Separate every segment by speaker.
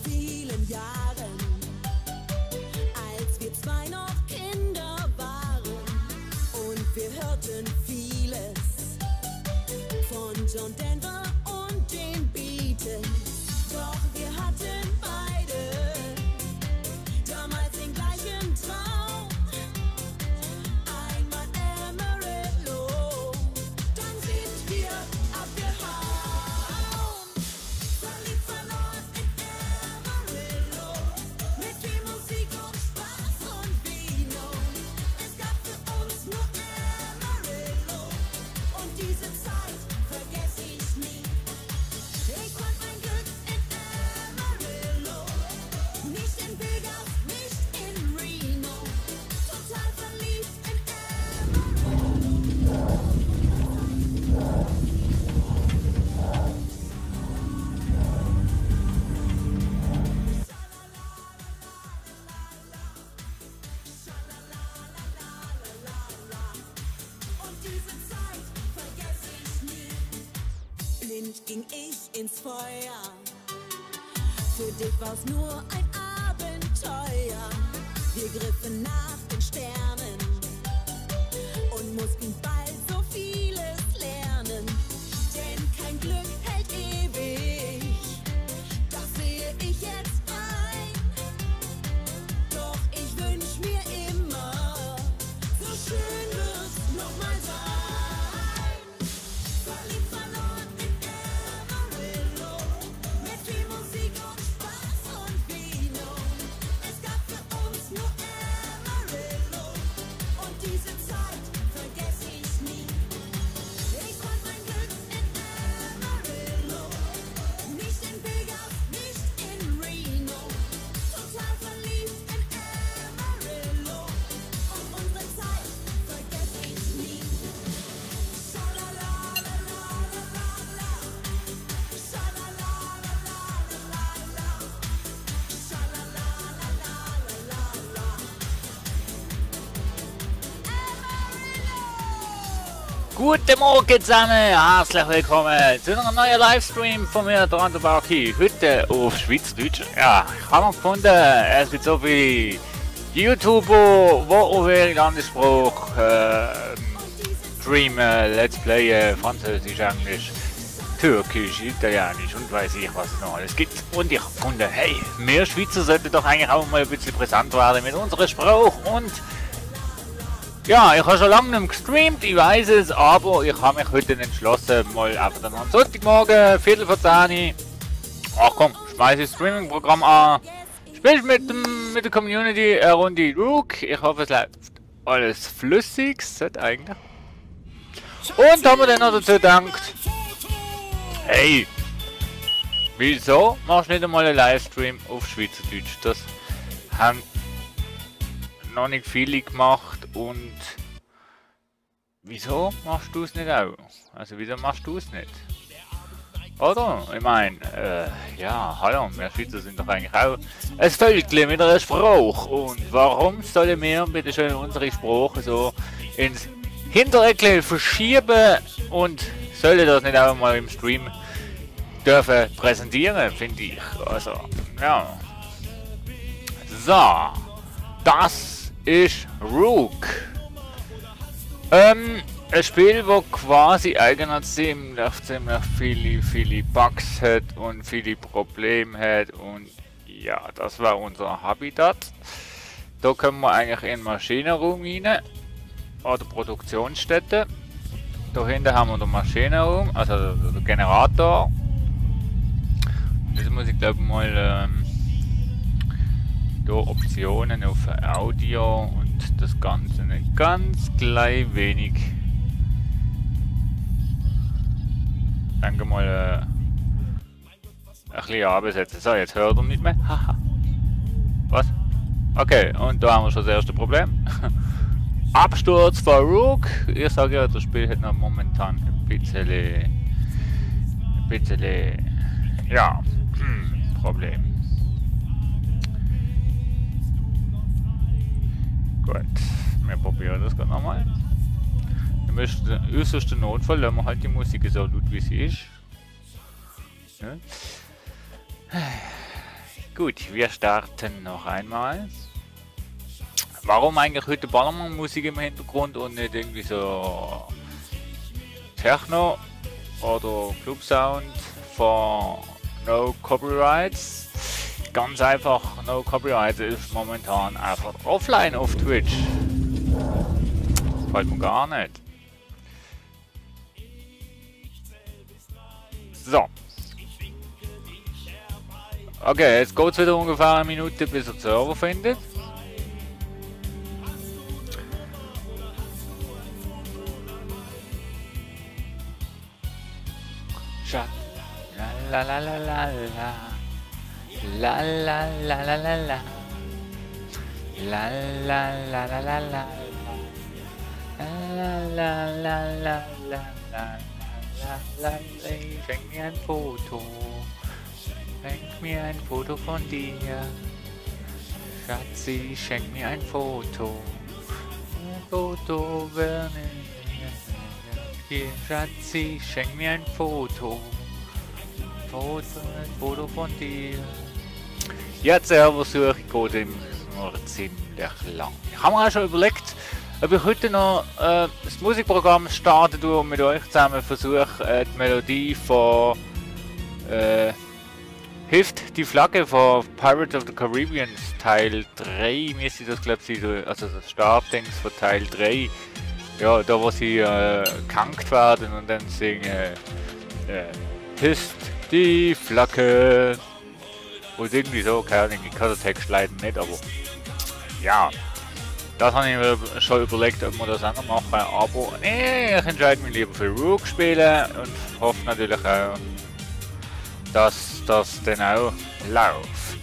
Speaker 1: vielen Jahren, als wir zwei noch Kinder waren und wir hörten vieles von John Denver und den Beatles. Doch wir hatten beide damals den gleichen Traum. Einmal Amarillo, dann sind wir abgehauen. Verliebt, verloren in Amarillo, mit viel Musik und Spaß und Vino. Es gab für uns nur Amarillo und diese Zeit vergesse ich nie. Ich fand mein Glück in Amarillo, nicht in Vegas, nicht in Reno. Total verliebt in und diese Zeit vergesse ich nie. Blind ging ich ins Feuer. Für dich war's nur ein Abenteuer. Wir griffen nach den Sternen und mussten bald so vieles lernen. Denn kein Glück hält ewig, das sehe ich jetzt ein. Doch ich wünsch mir immer, so schön wird's nochmal sein. Verliebt, verloren in Amarillo, mit viel Musik und Spaß und Vino. Es gab für uns nur Amarillo und diese Zeit vergesse ich nie. Ich fand mein Glück in Amarillo, nicht in Vegas, nicht in Reno. Total verliebt in Amarillo und unsere Zeit vergesse ich nie. Schalalalalalala, schalalalalalala, schalalalalalala.
Speaker 2: Guten Morgen zusammen, herzlich willkommen zu einem neuen Livestream von mir, der Randobarki. Heute auf Schweizerdeutsch. Ja, ich habe noch gefunden, es gibt so viele YouTuber, die auf ihren Landessprache streamen, Let's Playen, Französisch, Englisch, Türkisch, Italienisch und weiß ich was es noch alles gibt. Und ich habe gefunden, hey, wir Schweizer sollten doch eigentlich auch mal ein bisschen präsent werden mit unserer Sprache. Und ja, ich habe schon lange nicht mehr gestreamt, ich weiß es, aber ich habe mich heute entschlossen, mal einfach dann am Sonntagmorgen, Viertel vor 10 Uhr. Ach komm, schmeiße das Streaming-Programm an, spiele mit der Community eine Runde Rook. Ich hoffe, es läuft alles flüssig, sollte eigentlich. Und haben wir dann noch dazu gedacht, hey, wieso machst du nicht einmal einen Livestream auf Schweizerdeutsch? Das haben noch nicht viele gemacht und wieso machst du es nicht auch? Also wieso machst du es nicht? Oder? Ich meine, ja, hallo, wir Schweizer sind doch eigentlich auch ein Völkchen mit einer Sprache. Und warum sollen wir bitte schön unsere Sprache so ins Hintereckle verschieben und sollen das nicht auch mal im Stream dürfen präsentieren, finde ich. Also, ja. So, das ist Rook. Ein Spiel, wo quasi eigentlich ziemlich viele Bugs hat und viele Probleme hat und ja, das war unser Habitat. Da können wir eigentlich in den Maschinenraum rein oder Produktionsstätte. Da hinten haben wir den Maschinenraum, also den Generator. Jetzt muss ich glaube mal da Optionen auf Audio und das Ganze ein ganz klein wenig. Danke mal ein bisschen absetzen. So, jetzt hört er nicht mehr. Haha. Was? Okay, und da haben wir schon das erste Problem. Absturz von Rook. Ich sage ja, das Spiel hat noch momentan ein bisschen ja, Problem. Gut, wir probieren das gerade nochmal. Im äußersten Notfall lassen wir halt die Musik so laut wie sie ist. Ja. Gut, wir starten noch einmal. Warum eigentlich heute Ballermann-Musik im Hintergrund und nicht irgendwie so Techno oder Club-Sound von No Copyrights? Ganz einfach, No Copyrights ist momentan einfach offline auf Twitch. Das gefällt mir gar nicht. So. Okay, jetzt geht es wieder ungefähr eine Minute, bis er den Server findet. Schatz. La la la la la. La la la la la la. La la la la la la. La la la la la la. Schenk mir ein Foto. Schenk mir ein Foto von dir. Schatzi, schenk mir ein Foto. Ein Foto wäre hier, Schatzi, schenk mir ein Foto. Ein Foto von dir. Jetzt Serversuche geht immer ziemlich lang. Ich habe mir auch schon überlegt, ob ich heute noch das Musikprogramm starten tue und mit euch zusammen versuche, die Melodie von Hilft die Flagge von Pirates of the Caribbean Teil 3, müsste das glaube ich sein, also das Startdings von Teil 3. Ja, da wo sie gehankt werden und dann singen Hilft die Flagge. Und irgendwie so, keine Ahnung, ich kann den Text leider nicht, aber ja. Das habe ich mir schon überlegt, ob wir das auch noch machen, aber nee, ich entscheide mich lieber für Rook spielen und hoffe natürlich auch, dass das dann auch läuft.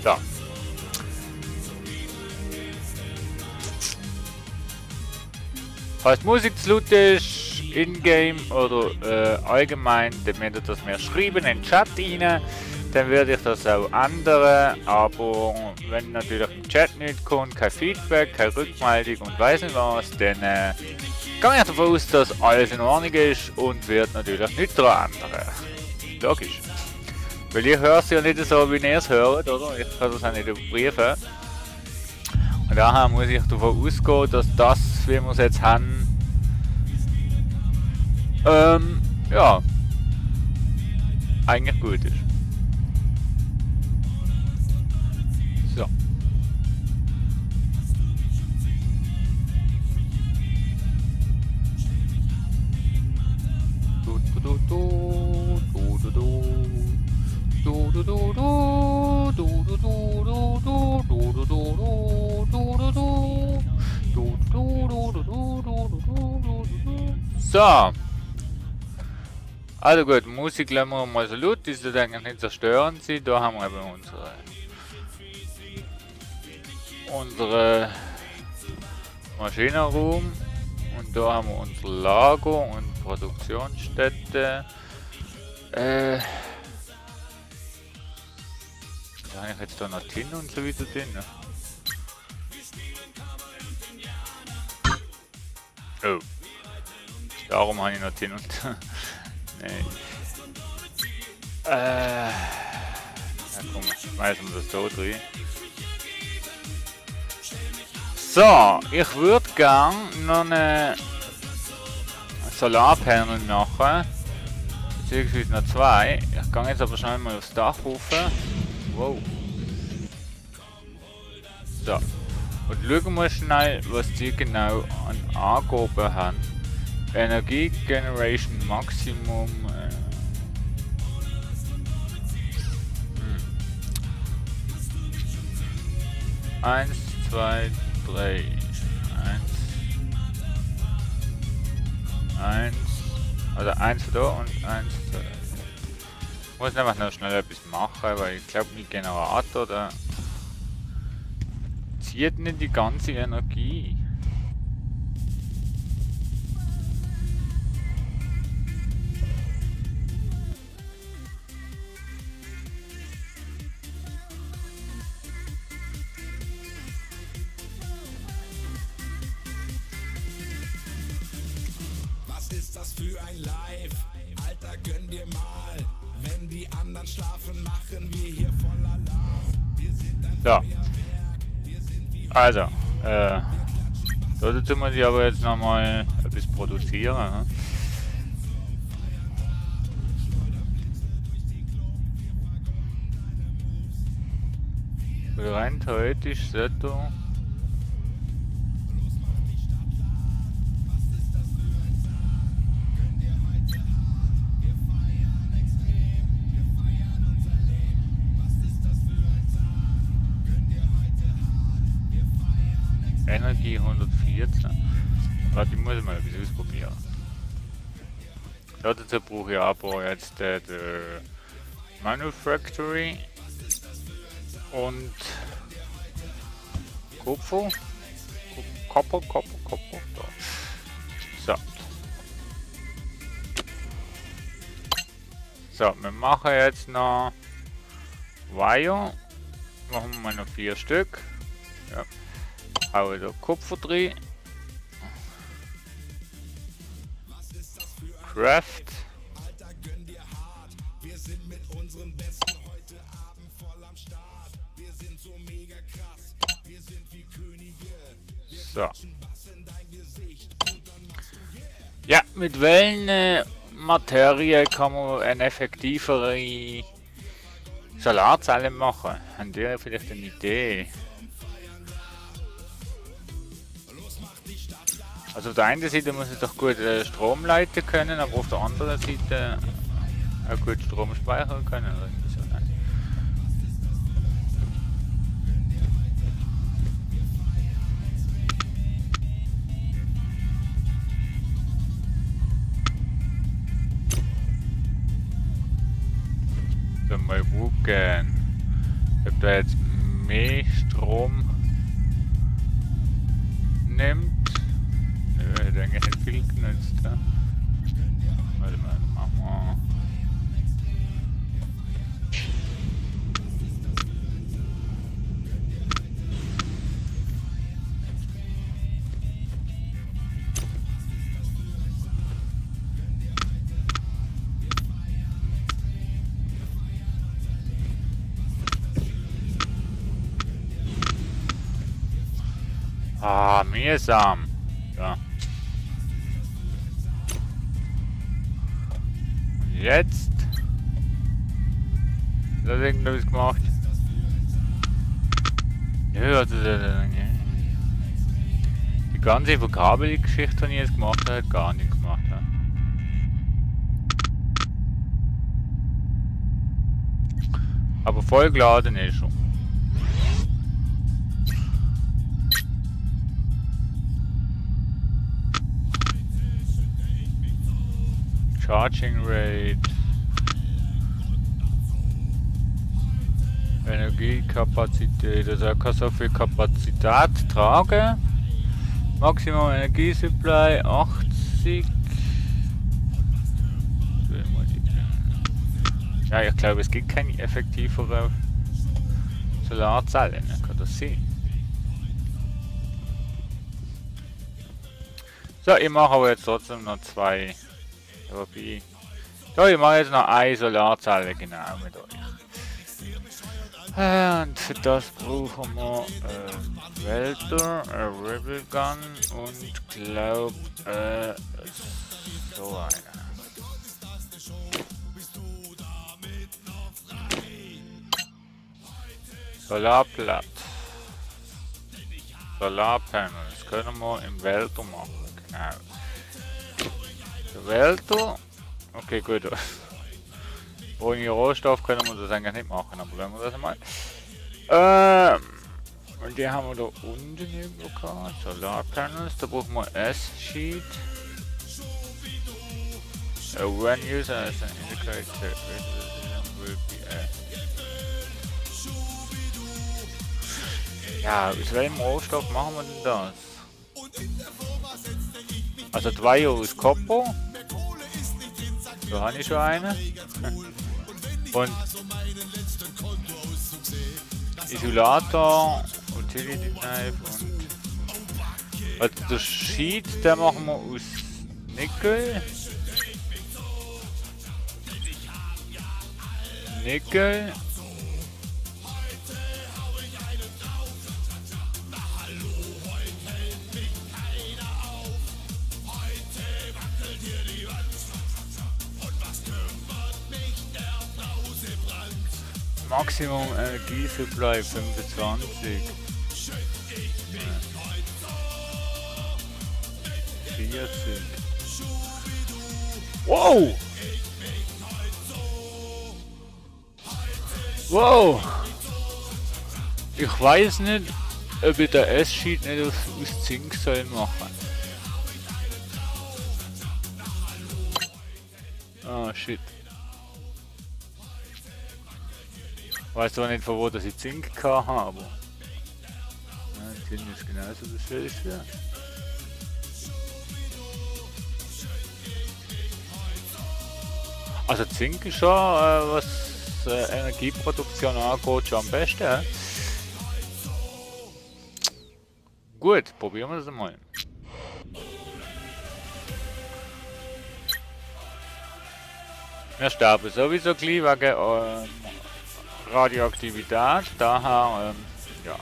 Speaker 2: So. Falls Musik zu laut ist, in-game oder allgemein, dann könnt ihr das mir schreiben in den Chat rein. Dann würde ich das auch ändern, aber wenn natürlich im Chat nicht kommt, kein Feedback, keine Rückmeldung und weiss nicht was, dann gehe ich davon aus, dass alles in Ordnung ist und wird natürlich nicht daran ändern. Logisch. Weil ihr hört es ja nicht so, wie ihr es hört, oder? Ich kann das auch nicht überprüfen. Und daher muss ich davon ausgehen, dass das, wie wir es jetzt haben, ja, eigentlich gut ist. So. So. Also gut, Musik lassen wir mal so laut, die soll eigentlich nicht so störend sein. Da haben wir eben unsere Maschinenraum und da haben wir unser Lager und Produktionsstätte. Da habe ich jetzt da noch Tin und so weiter drin. Ne? Oh. Darum habe ich noch Tin und. Nee. Ja komm, schmeißen wir das so drin. So, ich würde gern noch eine Solarpanel machen. Beziehungsweise noch zwei. Ich gehe jetzt aber schnell mal aufs Dach rauf. Wow. So. Und schauen wir schnell, was die genau an Angaben haben. Energie Generation Maximum. 1, 2, 3. 1. Also 1 da und 1 da. Ich muss einfach noch schnell etwas machen, weil ich glaube, mein Generator da zieht nicht die ganze Energie.
Speaker 3: Was ist das für ein Live?
Speaker 2: So. Also, dazu muss ich aber jetzt nochmal etwas produzieren. Ne? Rein theoretisch sollte Energie 114. Warte, ich muss mal ein bisschen ausprobieren. Dazu brauche ich aber jetzt die Manufactory und Kupfer. Kopper. So. So, wir machen jetzt noch Wire. Machen wir mal noch 4 Stück. Ja. Haue da Kupfer drin. Craft. So. Ja, mit welchen Materie kann man eine effektivere Solarzelle machen? Habt ihr vielleicht eine Idee? Also auf der einen Seite muss ich doch gut Strom leiten können, aber auf der anderen Seite auch gut Strom speichern können. So, mal gucken, ob da jetzt mehr Strom nimmt. Ich denke, nicht viel genutzt. Ja. Warte mal, machen wir. Ah, mühsam. Ja. Jetzt? Das hat irgendwas gemacht. Ja, die ganze Verkabelungsgeschichte, die ich jetzt gemacht habe, hat gar nichts gemacht. Ja. Aber voll geladen ist schon. Charging Rate, Energiekapazität, also er kann so viel Kapazität tragen. Maximum Energiesupply 80. Ja, ich glaube, es gibt keine effektivere Solarzellen, kann das sein? So, ich mache aber jetzt trotzdem noch 2. Wobei. So, ich mache jetzt noch eine Solarzelle genau mit euch. Und für das brauchen wir Welter, Rebel Gun und glaub so eine. Solarplatt. Solarpanels können wir im Welter machen, genau. Welter. Okay, gut. Ohne Rohstoff können wir das eigentlich nicht machen, aber wenn wir das mal. Und die haben wir da unten übergebracht. Solarpanels, da brauchen wir S-Sheet. When user has an indicator, will be ja, aus welchem Rohstoff machen wir denn das? Also 2 aus Kopper. Da habe ich schon eine. Und Isolator, Utility Knife und also der Sheet, der machen wir aus Nickel. Nickel. Maximum Energiesupply 25. 40. Wow! Wow! Ich weiß nicht, ob ich den S-Sheet nicht aus Zink soll machen. Ah, shit. Ich weiß zwar nicht, von wo dass ich Zink habe, aber ja, Zink ist genauso das Schwierigste. Also Zink ist schon, was Energieproduktion angeht, schon am besten. Ja? Gut, probieren wir das mal. Wir sterben sowieso gleich wegen Radioaktivität, daher, ja.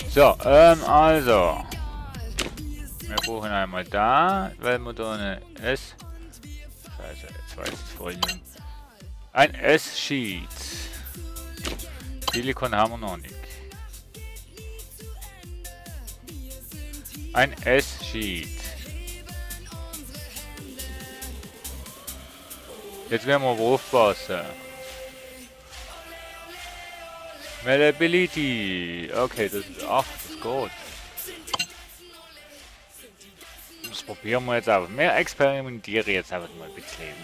Speaker 2: So, also. Wir brauchen einmal da, weil wir da eine S. Scheiße, jetzt weiß ich voll nicht. Ein S-Sheet. Silikon haben wir noch nicht. Ein S-Sheet. Jetzt werden wir aber aufpassen. Malleability. Okay, das ist 8, das geht. Das probieren wir jetzt einfach. Wir experimentieren jetzt einfach mal ein bisschen.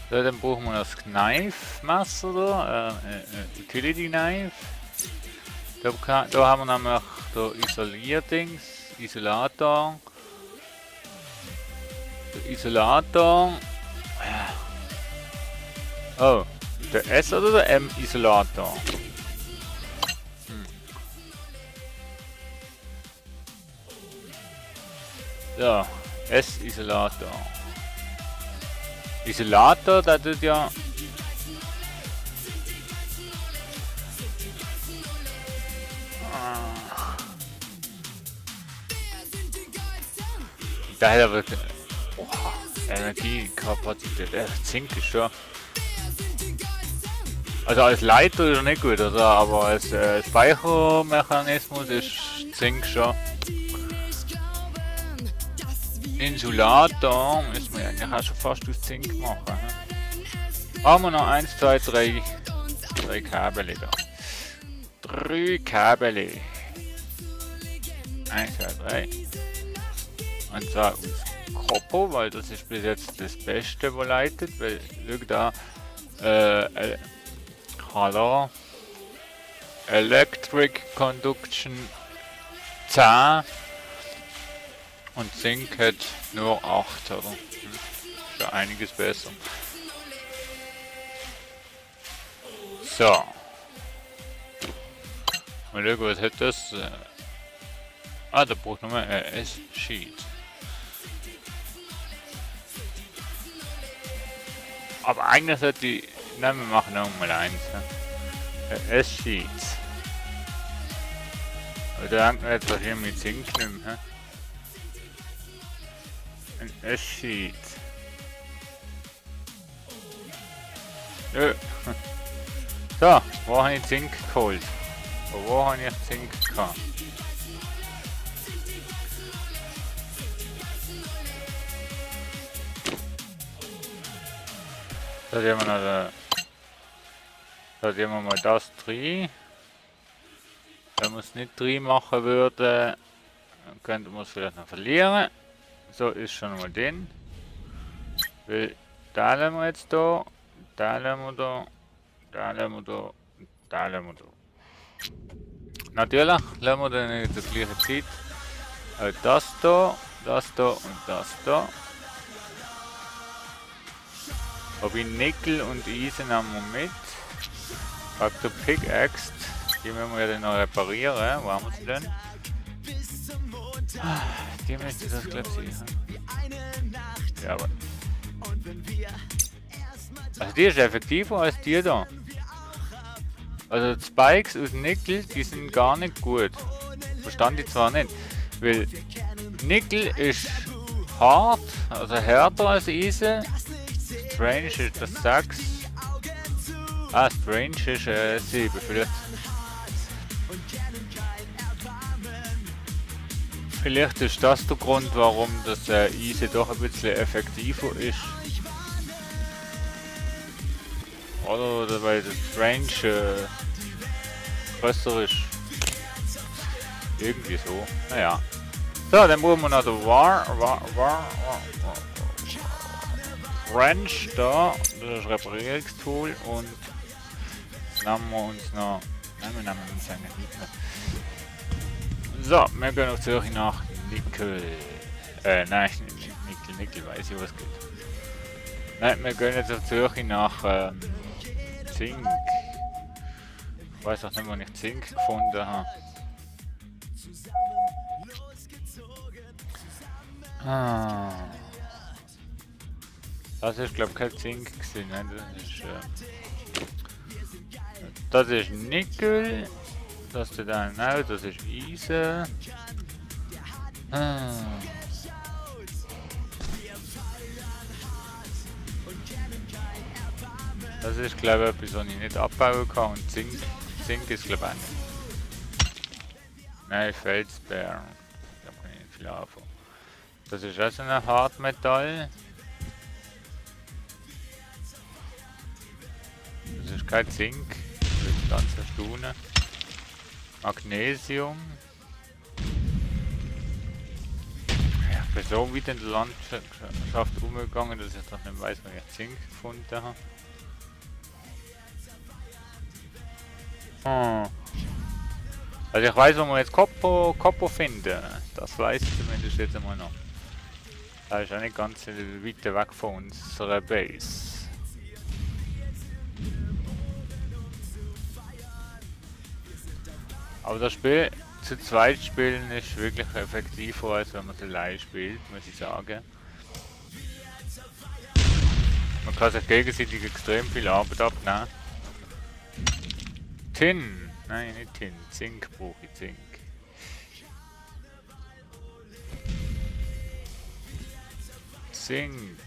Speaker 2: So, dann brauchen wir das Knife-Messer da, Utility Knife. Da haben wir nämlich der Isolierdings, Isolator. Der Isolator. Oh, der S oder der M Isolator? Ja, S Isolator. Isolator, da tut ja. Da hat aber Energiekapazität, Zink ist schon. Also als Leiter ist er nicht gut, also, aber als Speichermechanismus ist Zink schon. Insulator müssen wir eigentlich auch schon fast aus Zink machen. Ne? Haben wir noch 1, 2, 3 Kabel da. 3 Kabel. 1, 2, 3. Und zwar aus Copper, weil das ist bis jetzt das Beste, was leitet. Weil, schau da, Hallo. Electric Conduction 10. Und Zink hat nur 8, oder? Ist ja einiges besser. So. Mal schauen, was hat das? Da braucht noch mal ein S-Sheet. Aber eigentlich sollte die. Nein, wir machen noch mal eins. Ne? S-Sheet. Da hängt man jetzt hier mit Zink nehmen. Ne? Ein S-Sheet. Nö. So, wo habe ich Zink geholt? Wo habe ich Zink gehabt? Da sehen wir noch da. Da sehen wir mal das 3. Wenn wir es nicht 3 machen würden, dann könnte man es vielleicht noch verlieren. So ist schon mal den. Weil da lassen wir jetzt da, da lassen wir da, da lassen wir da, da lassen wir da. Natürlich lassen wir dann in der gleichen Zeit auch das da und das da. Wobei Nickel und Eisen haben wir mit. Faktor Pickaxe, die müssen wir ja dann noch reparieren. Wo haben wir sie denn? Die möchte das gleich sehen. Ja, aber. Also die ist effektiver als die da. Also die Spikes aus Nickel, die sind gar nicht gut. Verstand ich zwar nicht. Weil Nickel ist hart, also härter als Eisen. Strange ist das 6. Ah, Strange ist 7 vielleicht. Vielleicht ist das der Grund, warum das Eisen doch ein bisschen effektiver ist. Oder weil das Strange größer ist. Irgendwie so. Naja. So, dann brauchen wir noch den Wrench da. Das Reparierungstool und nehmen wir uns noch. Nein, wir nehmen uns eigentlich nicht mehr. So, wir gehen auf die Suche nach Nickel. Nein, nicht Nickel, weiß ich was geht. Nein, wir gehen jetzt auf die Suche nach Zink. Ich weiß auch nicht, wo ich Zink gefunden habe. Ah. Das ist, glaube ich, kein Zink gewesen, ne? Das ist Nickel. Das ist dann auch, das ist Eisen. Ah. Das ist, glaube ich, etwas, was ich nicht abbauen kann. Und Zink ist, glaube ich, auch nicht. Nein, Felsbeeren. Da kann ich nicht viel anfangen. Das ist auch so ein Hartmetall. Das ist kein Zink. Das ist ganz erstaunen. Magnesium. Ich bin so weit in der Landschaft umgegangen, dass ich doch nicht weiß, wo ich Zink gefunden habe. Also ich weiß, wo wir jetzt Copper finden. Das weiß ich zumindest jetzt einmal noch. Das ist auch nicht ganz weit weg von unserer Base. Aber das Spiel zu zweit spielen ist wirklich effektiver, als wenn man es allein spielt, muss ich sagen. Man kann sich gegenseitig extrem viel Arbeit abnehmen. Tin! Nein, nicht Tin. Zink brauche ich, Zink. Zink.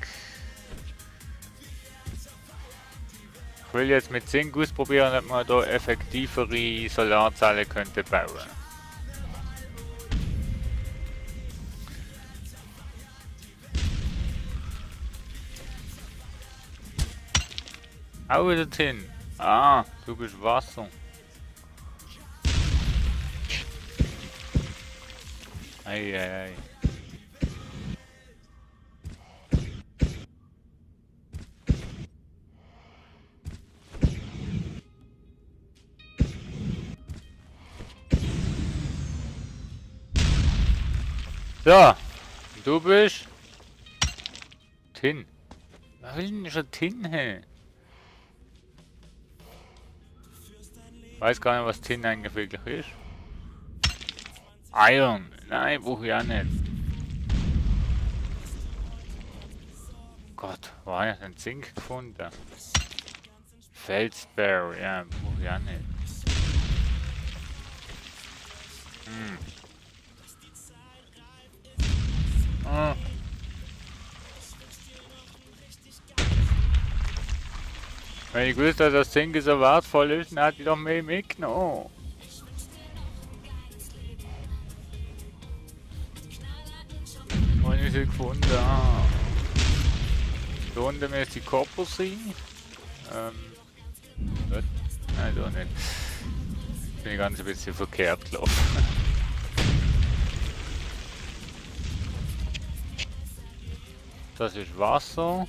Speaker 2: Ich will jetzt mit Zink ausprobieren, ob man da effektivere Solarzellen könnte bauen. Auch wieder Tin. Ah, du bist Wasser. Ei. So, du bist Tin. Was will denn schon Tin hin? Ich weiß gar nicht, was Tin eigentlich wirklich ist. Iron. Nein, brauche ich auch nicht. Gott, wo habe ich den Zink gefunden? Felsbeer, ja, brauche ich auch nicht. Wenn ich wusste, dass das Zink so wertvoll ist, dann hätte ich doch mehr mitgenommen. Und ich sie gefunden habe. Da unten müsste die Copper sein. Nein, da nicht. Bin ich ganz ein bisschen verkehrt gelaufen. Das ist Wasser.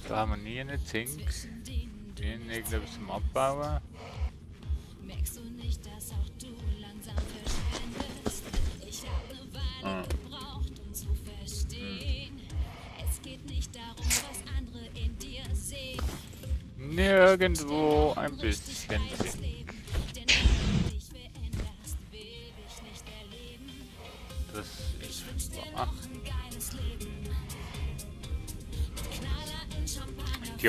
Speaker 2: Da haben wir nie einen Zink. Den irgendwas zum Abbauen. Nirgendwo ein bisschen Zink. Das ist wahr. Die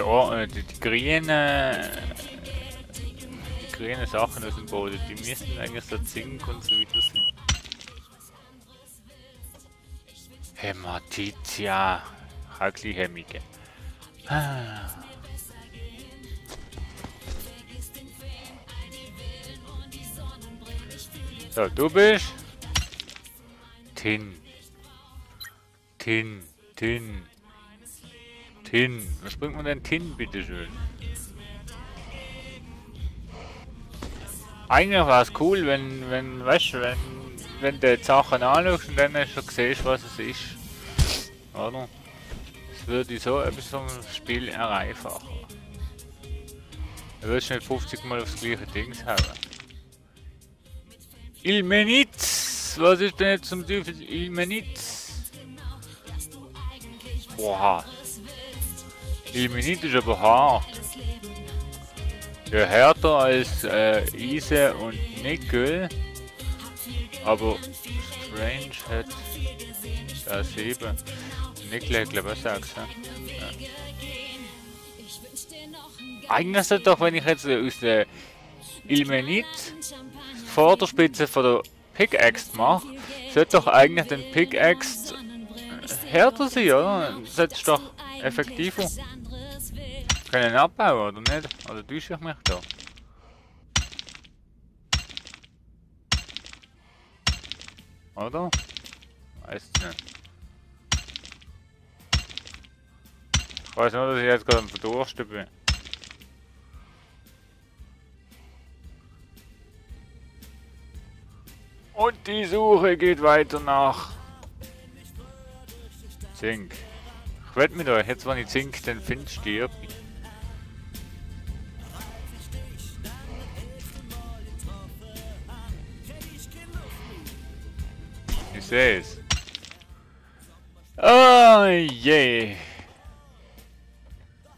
Speaker 2: grüne Sachen aus dem Boden, die müssten eigentlich so Zink und so weiter sein. Hämatitia, Hackli-Hemmige. So, du bist Tin. Was bringt man denn Tin, bitteschön? Eigentlich war es cool, wenn du die Sachen anschaust und dann schon siehst, was es ist. Oder? Das würde so etwas vom Spiel vereinfachen. Du würdest nicht 50 Mal aufs gleiche Ding haben. Ilmenitz! Was ist denn jetzt zum Teufel Ilmenitz? Boah. Ilmenit ist aber hart. Ja, härter als Eisen und Nickel. Aber Strange hat da 7. Nickel hat glaube ich auch 6. Ja. Eigentlich sollte doch, wenn ich jetzt aus der Ilmenit Vorderspitze von der Pickaxe mache, sollte doch eigentlich den Pickaxe härter sein, oder? Solltest doch effektiver können abbauen, oder nicht? Oder täusche ich mich da? Oder? Weiß es nicht. Ich weiß nur, dass ich jetzt gerade am Verdursten bin. Und die Suche geht weiter nach Zink. Ich wette mit euch, jetzt wenn ich Zink den finde, stirb ich. Ich sehe es. Oh je.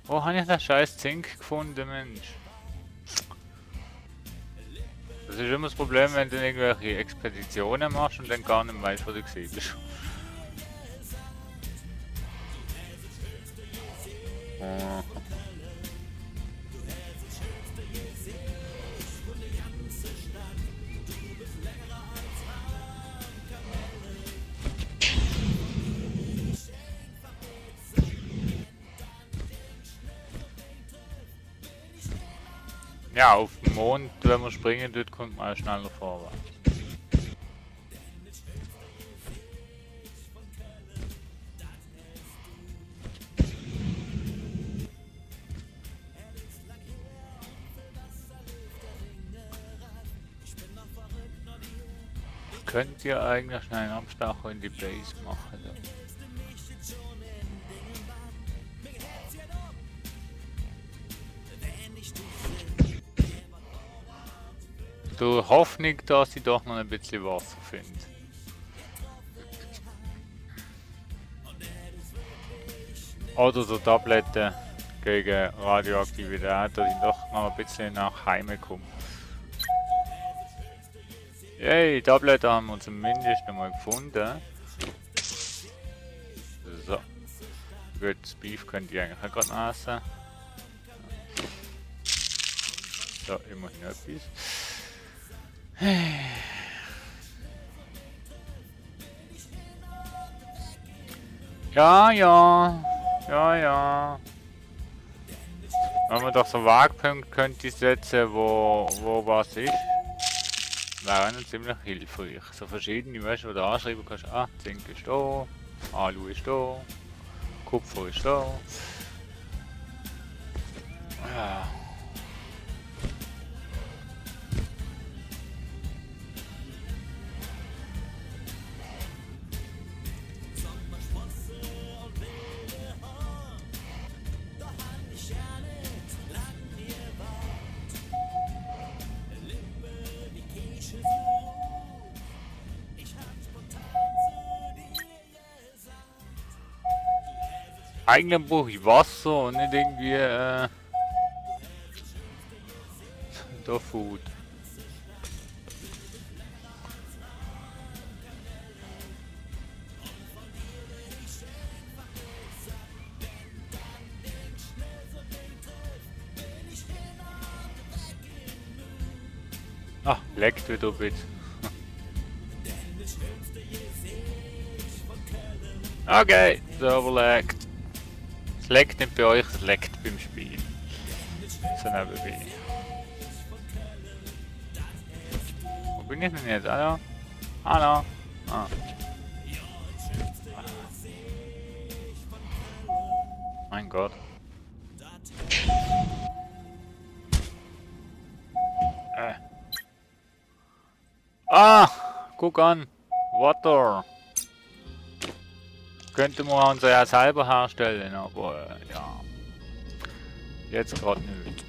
Speaker 2: Wo habe ich das scheiß Zink gefunden, Mensch? Das ist immer das Problem, wenn du irgendwelche Expeditionen machst und dann gar nicht weißt, wo du gesehen bist. Oh. Ja, auf dem Mond, wenn wir springen, dort kommt man schneller vorwärts. Könnt ihr eigentlich schnell einen Abstecher in die Base machen? Dann? Durch Hoffnung, dass ich doch noch ein bisschen Wasser finde. Oder so Tabletten gegen Radioaktivität, dass ich doch noch ein bisschen nach Hause komme. Yay, Tabletten haben wir zumindest einmal gefunden. So. Gut, das Beef könnt ihr eigentlich auch gerade essen. So, immerhin etwas. Ja. Wenn man doch so Wagpunkt könnte setzen, wo was ist, wäre auch ziemlich hilfreich. So verschiedene, weißt du, wo du anschreiben kannst, ah, Zink ist da, Alu ist da, Kupfer ist da. Ja. Eigentlich brauche ich Wasser und nicht irgendwie da Food. Ah, leckt wieder ein bisschen. Okay, Server leckt. Es leckt nicht bei euch, es leckt beim Spiel. So nebenbei. Wo bin ich denn jetzt? Hallo? Hallo? Ah. Mein Gott. Ah! Guck an! Water! Könnte man uns ja selber herstellen, aber ja. Jetzt gerade nicht.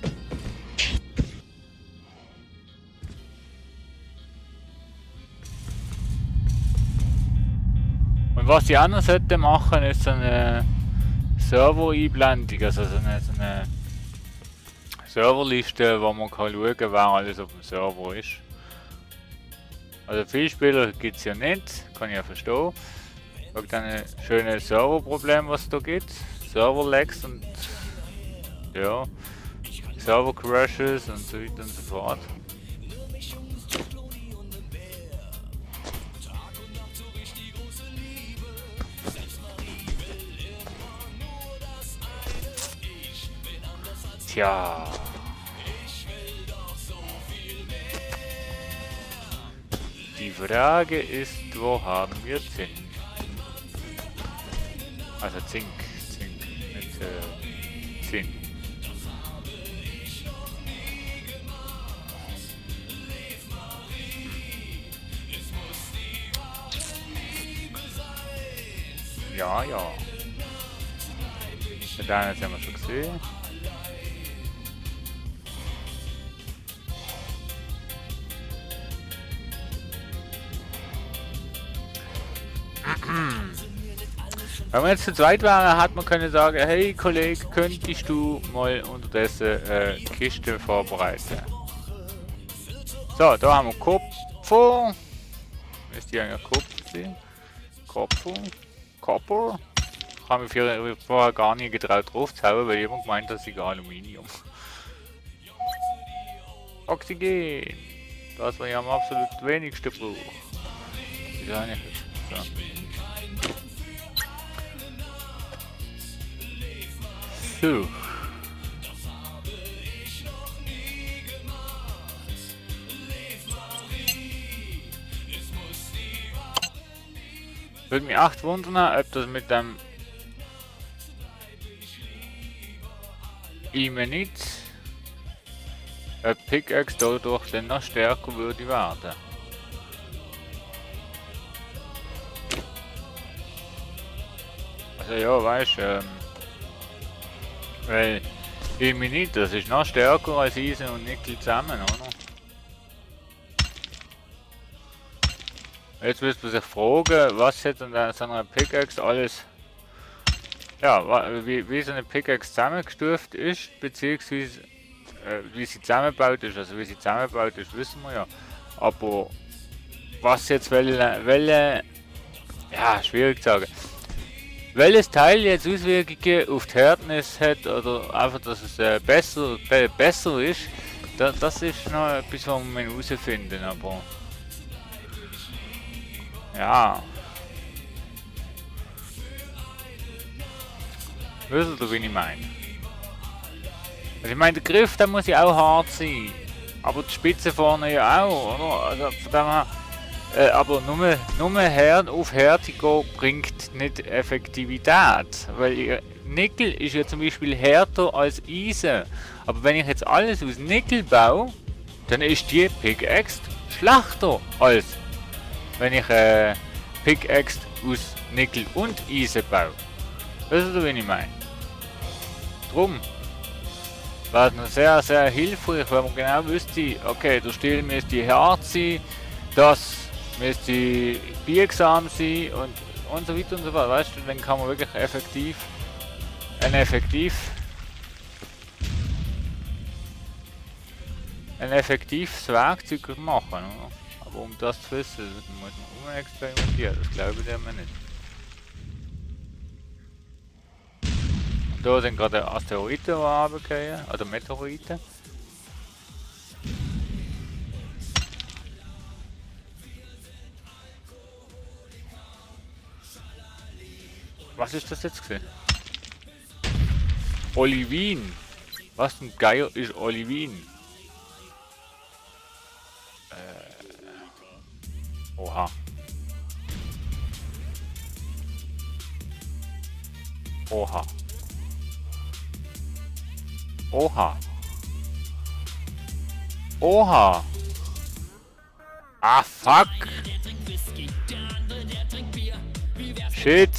Speaker 2: Und was die anderen sollten machen, ist so eine Server-Einblendung, also so eine Serverliste, wo man kann schauen kann, wer alles auf dem Server ist. Also viele Spieler gibt es ja nicht, kann ich ja verstehen. Wegen diesen schönen Serverproblemen, was es da gibt. Server-Lags und ja, Server-Crashes und so weiter und so fort. Tja. Die Frage ist, wo haben wir Zink? Also Zink, nicht Zinn. Ja, ja. Den haben wir schon gesehen. Wenn wir jetzt zu zweit waren, hat man können sagen, hey Kollege, könntest du mal unterdessen Kiste vorbereiten? So, da haben wir Kupfer. Ist die eigentlich Kupfer sein? Copper. Ich habe mich vorher gar nicht getraut drauf zu hauen, weil jemand gemeint hat, das ist Aluminium. Oxygen. Das, was ich am absolut wenigsten brauche. Wieso eigentlich? So. So. Würde mich echt wundern, ob das mit dem Imenit ein Pickaxe dadurch dann noch stärker würde werden. Also ja, weißt weil Imenit, das ist noch stärker als Eisen und Nickel zusammen, oder? Jetzt müsste man sich fragen, was jetzt an so einer Pickaxe alles, ja, wie so eine Pickaxe zusammengestuft ist, beziehungsweise wie sie zusammengebaut ist. Also wie sie zusammengebaut ist, wissen wir ja. Aber was jetzt welche, ja, schwierig zu sagen. Welches Teil jetzt Auswirkungen auf die Härtnis hat oder einfach, dass es besser ist, das ist noch etwas, was wir herausfinden, aber ja. Wisst ihr, wie ich meine? Also ich meine, der Griff, der muss ja auch hart sein. Aber die Spitze vorne ja auch, oder? Also von dem her, aber nur auf Härte gehen bringt nicht Effektivität. Weil Nickel ist ja zum Beispiel härter als Eisen. Aber wenn ich jetzt alles aus Nickel baue, dann ist die Pickaxe schlechter als wenn ich Pickaxe aus Nickel und Eisen baue. Weißt du, wie ich meine? Drum wäre es noch sehr, sehr hilfreich, wenn man genau wüsste, okay, der Stiel müsste hart sein, das müsste biegsam sein und so weiter und so fort. Weißt du, dann kann man wirklich effektiv ein effektives Werkzeug machen, oder? Aber um das zu wissen, muss man experimentieren, das glaube ich mir nicht. Und da sind gerade Asteroiden, die runterfallen, oder Meteoriten. Was ist das jetzt gewesen? Olivin. Was ein Geier ist Olivin? Oha. Oha. Oha. Oha. Ah, fuck. Shit.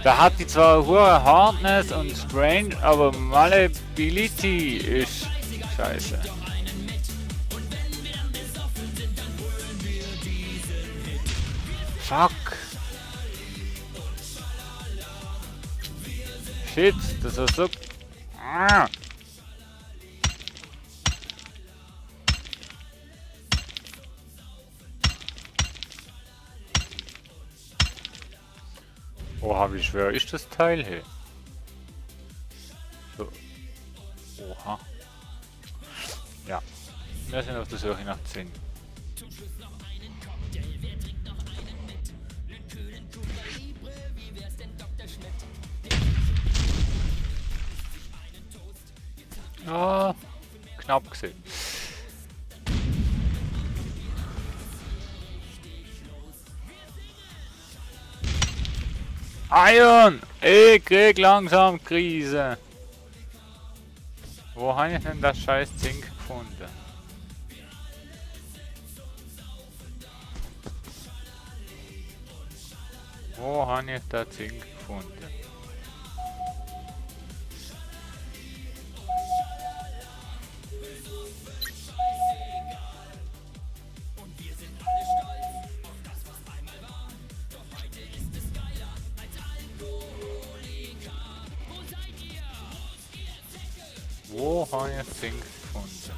Speaker 2: Da hat die zwar hohe Hardness und Strange, aber Malleability ist scheiße. Fuck. Shit, das ist so. Ah. Oha, wie schwer ist das Teil hier? So. Oha. Ja. Wir sind auf der Suche nach Zinn. Ah, knapp gesehen. Iron! Ich krieg langsam Krise. Wo habe ich denn das scheiß Zink gefunden? Wo habe ich das Zink gefunden? Wo habe ich Zink gefunden?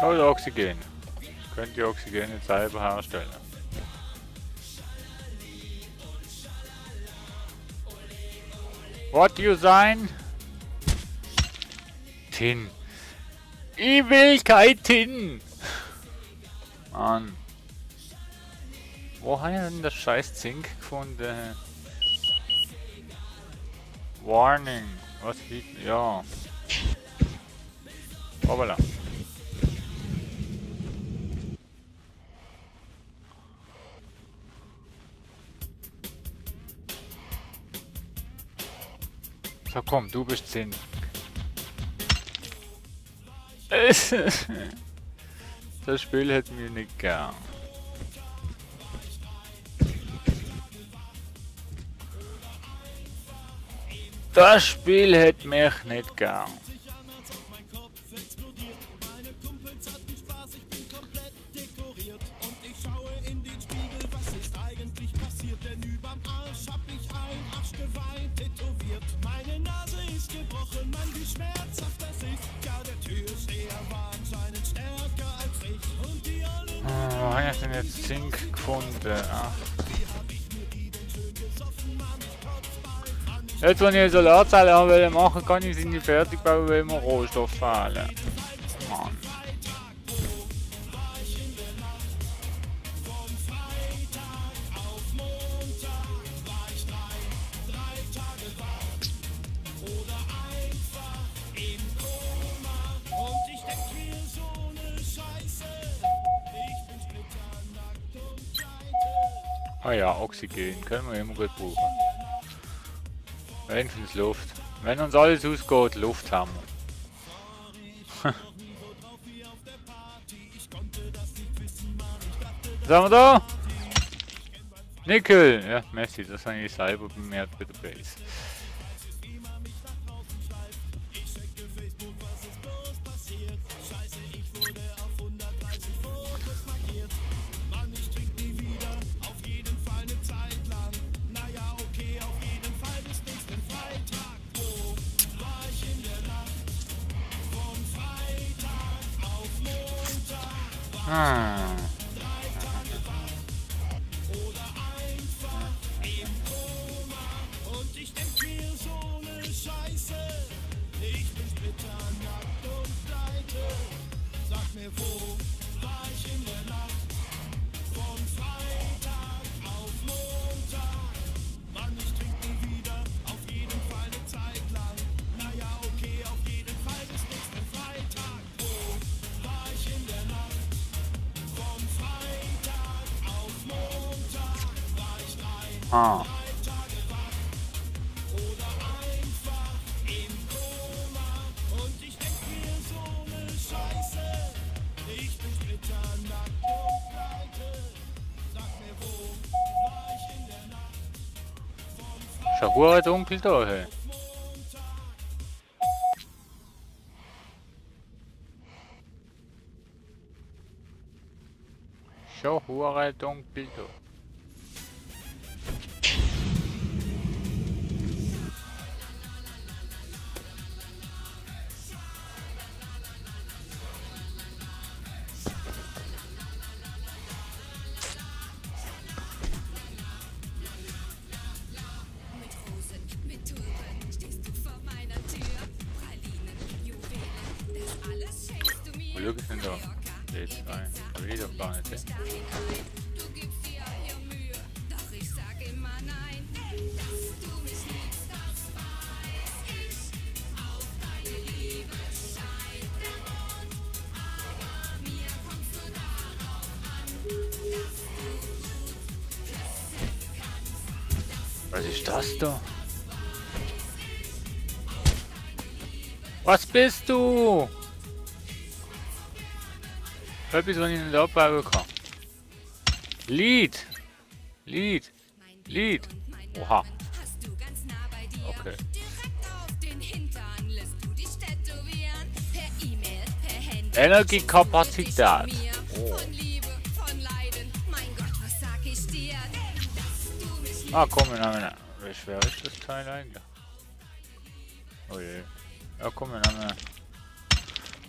Speaker 2: Oder Oxygen. Könnt ihr Oxygen jetzt selber herstellen. What you sein? Tin. Ich will kein Tin. Mann. Wo habe ich denn das scheiß Zink gefunden? Warning. Was liegt? Ja. Hoppala. So komm, du bist Zink. Das Spiel hätte mir nicht gern. Das Spiel hätte mich nicht gern. Wo habe ich denn jetzt Zink gefunden? Ach. Jetzt, wenn ich eine Solarzelle haben machen, kann ich sie nicht fertig bauen, weil mir Rohstoff fehlen. Mann. Ah ja, Oxygen können wir immer gut brauchen. Wenigstens Luft. Wenn uns alles ausgeht, Luft haben wir. Was haben wir da? Nickel! Ja, Messi, das habe ich selber bemerkt bei der Base. Ah. Schon gut dunkel da, hey. Schon hure dunkel da. Wo liegt es denn da? Jetzt rein. Aber ich doch gar nicht. Was ist das da? Was bist du? Etwas, was ich nicht abbauen kann. Lied! Lied! Lied! Oha! Okay. Energiekapazität! Oh. Ah komm, wir nehmen... Wie schwer ist das Teil eigentlich? Oh je. Ja komm, wir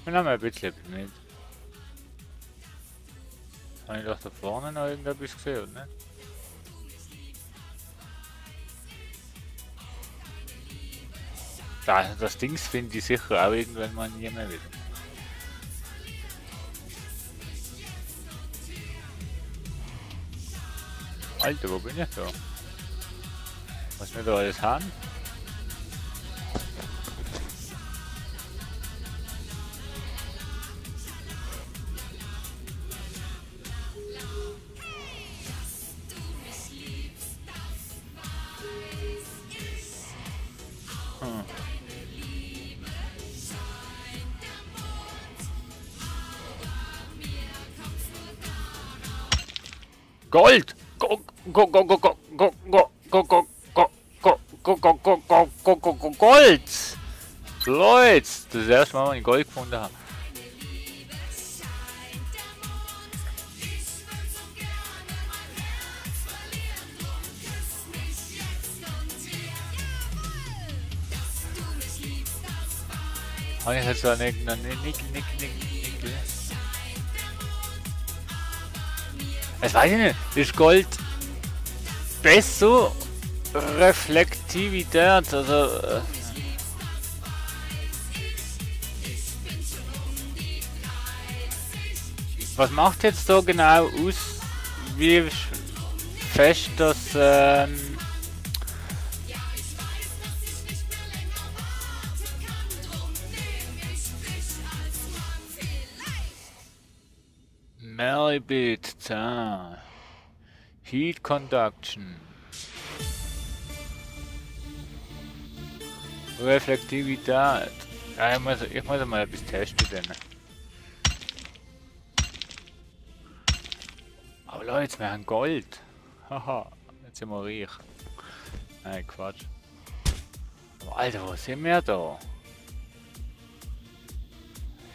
Speaker 2: nehmen ein bisschen mit. Habe ich doch da vorne noch irgendetwas gesehen, ne? Das Dings finde ich sicher auch irgendwann mal nie mehr wieder. Alter, wo bin ich da? Was wir da alles haben? Gold! Gold! Leute! Das ist das erste Mal, wenn ich Gold gefunden habe. Habe ich jetzt so eine Nickel. Das weiß ich nicht. Ist Gold besser? Reflektivität, also... Was macht jetzt da genau aus, wie fest das... Melbit, da. Heat Conduction. Reflektivität. Ja, ich muss mal etwas testen. Denn. Aber Leute, wir haben Gold. Haha, jetzt sind wir reich. Nein, Quatsch. Aber Alter, wo sind wir da?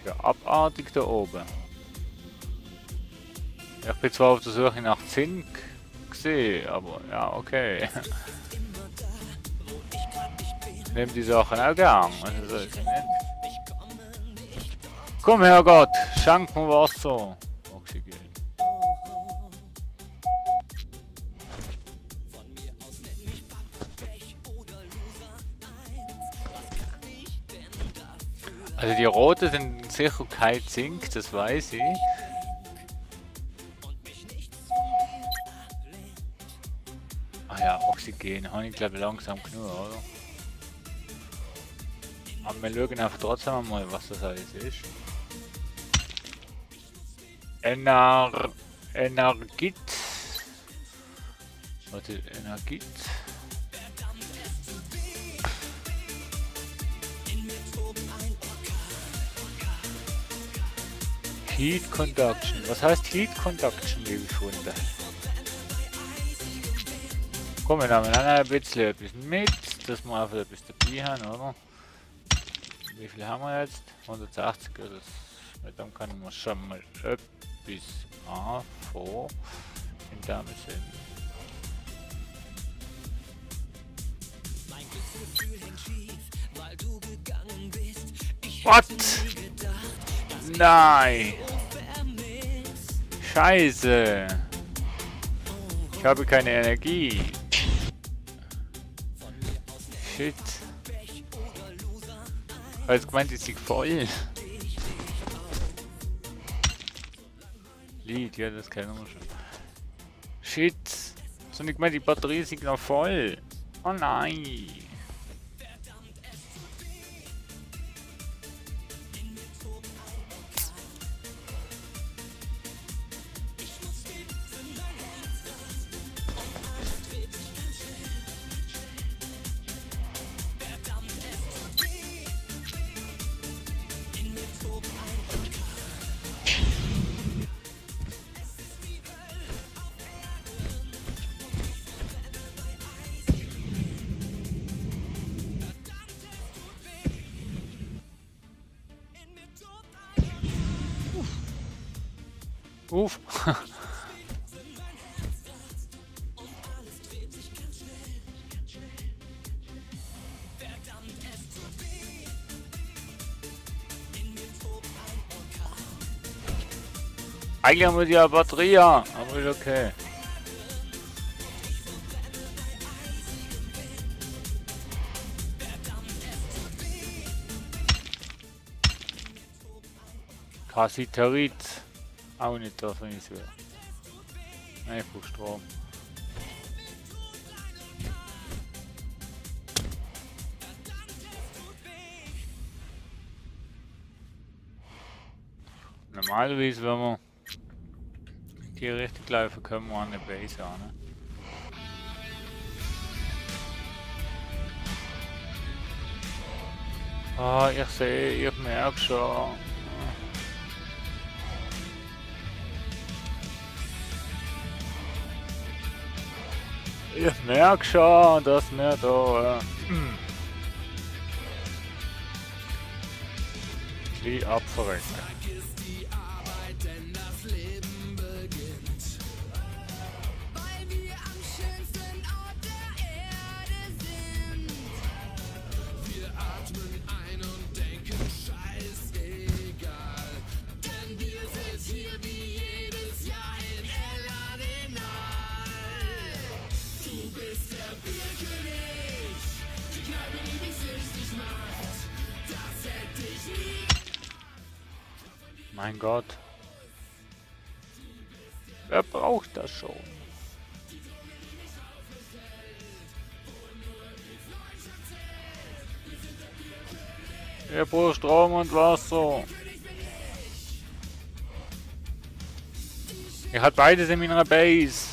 Speaker 2: Ja, abartig da oben. Ich bin zwar auf der Suche nach Zink gesehen, aber ja, okay. Ich nehme die Sachen auch gern. Also, so ist es nicht. Komm her, Gott, schenk mir Wasser. Oxygen. Also die roten sind sicher kein Zink, das weiß ich. Ah ja, Oxygen, habe ich glaube langsam genug, oder? Aber wir schauen einfach trotzdem mal, was das alles ist. Energit. Warte, Energit. Heat Conduction. Was heißt Heat Conduction, liebe Freunde? Komm, wir nehmen ein bisschen mit, dass wir einfach ein bisschen dabei haben, oder? Wie viel haben wir jetzt? 180, das, mit dem kann man schon mal etwas anfangen. In dem Sinn. What? Nein! Scheiße! Ich habe keine Energie. Shit. Ich habe jetzt gemeint, ist sie voll. Lied, ja, das kennen wir schon. Shit. So nicht gemeint, die Batterie ist noch voll. Oh nein. Uff. Eigentlich haben wir die Batterie, aber ist okay. Kassiterit. Auch nicht das, wenn ich es will. Einfach Strom. Normalerweise, wenn wir die richtig laufen, können wir an der Base an. Ne? Ah, ich sehe, ich merke schon. Ich merke schon, dass wir da die abverrecken. Mein Gott. Wer braucht das schon? Er braucht Strom und Wasser. Er hat beides in meiner Base.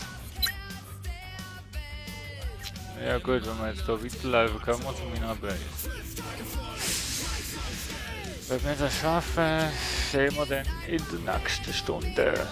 Speaker 2: Ja gut, wenn wir jetzt da weiterlaufen, können wir zu meiner Base. Wenn wir das schaffen, sehen wir dann in der nächsten Stunde.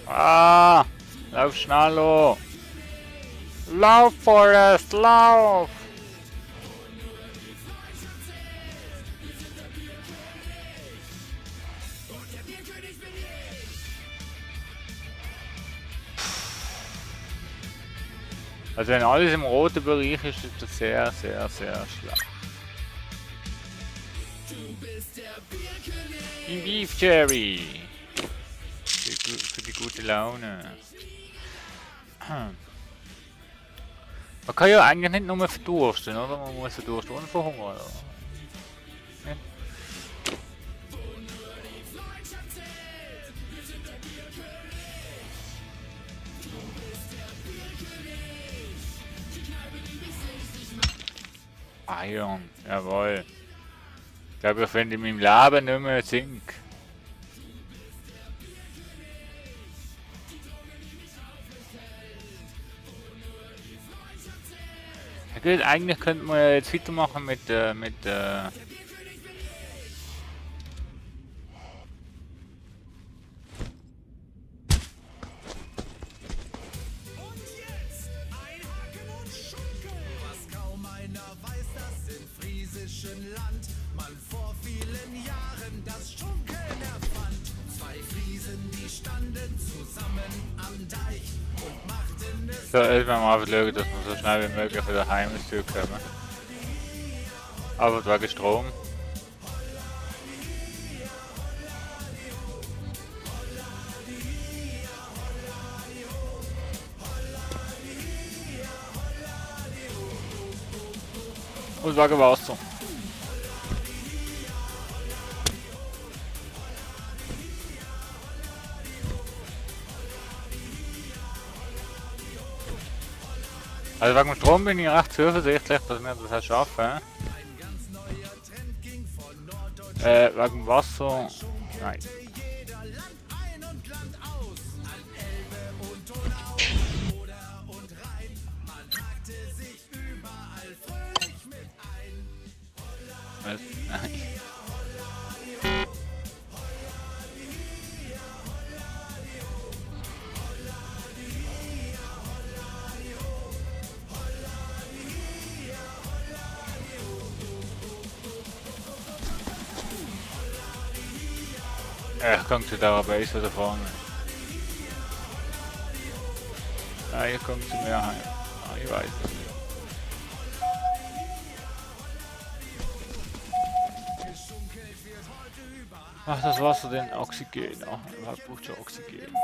Speaker 2: Ah! Lauf schneller! Lauf, Forrest, lauf! Also wenn alles im roten Bereich ist, ist das sehr, sehr, sehr schlecht. Im Beef Cherry! Für die gute Laune. Man kann ja eigentlich nicht nur verdursten, oder? Man muss verdursten und verhungern, oder? Nicht? Iron, jawohl. Ich glaube, ich finde in meinem Leben nicht mehr Zink. Ja gut, eigentlich könnte man jetzt weitermachen mit
Speaker 3: Land man vor vielen Jahren das Schunkeln erfand. Zwei Friesen, die standen zusammen am Deich und machten es.
Speaker 2: so, erstmal mal schauen, dass wir so schnell wie möglich wieder heim ins Ziel kommen. Aber wegen Strom. Und wegen Wasser. Also wegen dem Strom bin ich recht zuversichtlich, dass wir das schaffen. Wegen dem Wasser. Nein. Was? Nein. Ich komme zu der Base da vorne. Nein, ich komme zu mir heim. Ah, ich weiß es nicht. Ach, das Wasser denn Oxygen. Ach, was braucht schon Oxygen?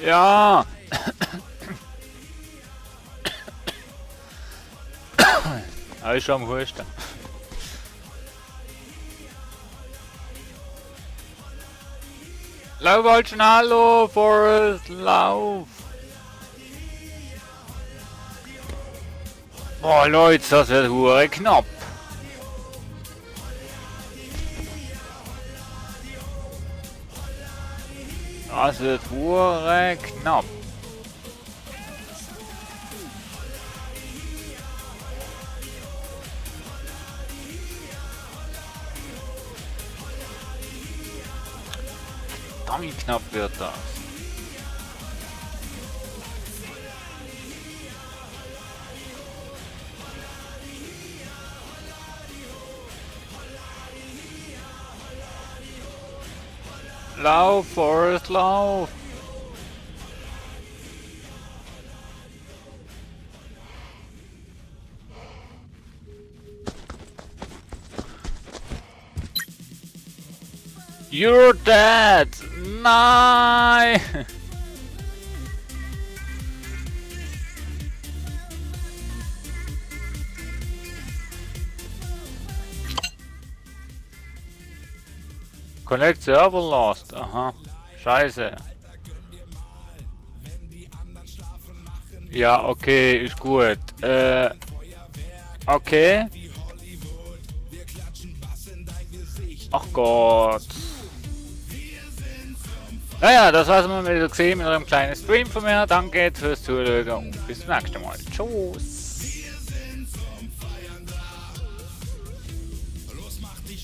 Speaker 2: Ja! Ah, ist schon am Husten. Lauf halt schneller, Forrest, lauf! Boah, Leute, das wird hure knapp. Das wird hure knapp. Verdammt knapp wird das. Lauf, Forrest, lauf! You're dead! Nein! Connect server lost. Aha. Scheiße. Ja, okay, ist gut. Okay. Ach Gott. Naja, das war's mal wieder gesehen mit einem kleinen Stream von mir. Danke fürs Zuschauen und bis zum nächsten Mal. Tschüss.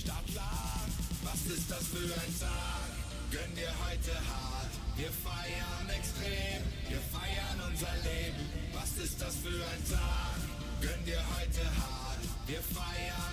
Speaker 3: Startplan. Was ist das für ein Tag? Gönn dir heute hart. Wir feiern extrem, wir feiern unser Leben. Was ist das für ein Tag? Gönn dir heute hart. Wir feiern